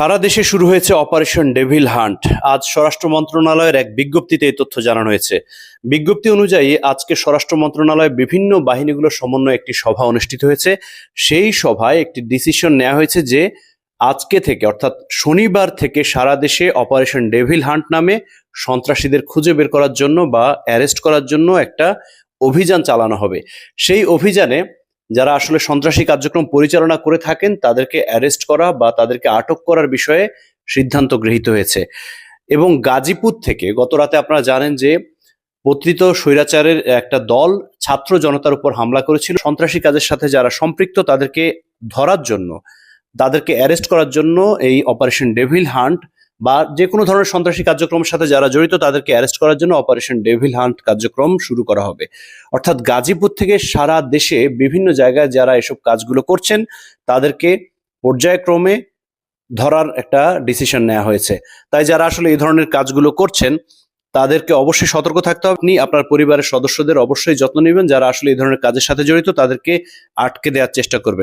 সারা দেশে শুরু হয়েছে অপারেশন ডেভিল হান্ট। আজ স্বরাষ্ট্র মন্ত্রণালয়ের এক বিজ্ঞপ্তিতে এই তথ্য জানানো হয়েছে। বিজ্ঞপ্তি অনুযায়ী আজকে স্বরাষ্ট্র মন্ত্রণালয়ে বিভিন্ন বাহিনীগুলোর সমন্বয়ে একটি সভা অনুষ্ঠিত হয়েছে। সেই সভায় একটি ডিসিশন নেওয়া হয়েছে যে আজকে থেকে অর্থাৎ শনিবার থেকে সারা দেশে অপারেশন ডেভিল হান্ট নামে সন্ত্রাসীদের খুঁজে বের করার জন্য বা অ্যারেস্ট করার জন্য একটা অভিযান চালানো হবে। সেই অভিযানে যারা আসলে সন্ত্রাসী কার্যক্রম পরিচালনা করে থাকেন তাদেরকে অ্যারেস্ট করা বা তাদেরকে আটক করার বিষয়ে সিদ্ধান্ত গৃহীত হয়েছে। এবং গাজীপুর থেকে গত রাতে আপনারা জানেন যে পতিত স্বৈরাচারের একটা দল ছাত্র জনতার উপর হামলা করেছিল। সন্ত্রাসী কাজের সাথে যারা সম্পৃক্ত তাদেরকে ধরার জন্য, তাদেরকে অ্যারেস্ট করার জন্য এই অপারেশন ডেভিল হান্ট বা যে কোনো ধরনের সন্ত্রাসী কার্যক্রমের সাথে যারা জড়িত তাদেরকে অ্যারেস্ট করার জন্য অপারেশন ডেভিল হান্ট কার্যক্রম শুরু করা হবে। অর্থাৎ গাজীপুর থেকে সারা দেশে বিভিন্ন জায়গায় যারা এসব কাজগুলো করছেন তাদেরকে পর্যায়ক্রমে ধরার একটা ডিসিশন নেওয়া হয়েছে। তাই যারা আসলে এই ধরনের কাজগুলো করছেন তাদেরকে অবশ্যই সতর্ক থাকতে হবে। আপনি আপনার পরিবারের সদস্যদের অবশ্যই যত্ন নেবেন। যারা আসলে এই ধরনের কাজের সাথে জড়িত তাদেরকে আটকে দেওয়ার চেষ্টা করবেন।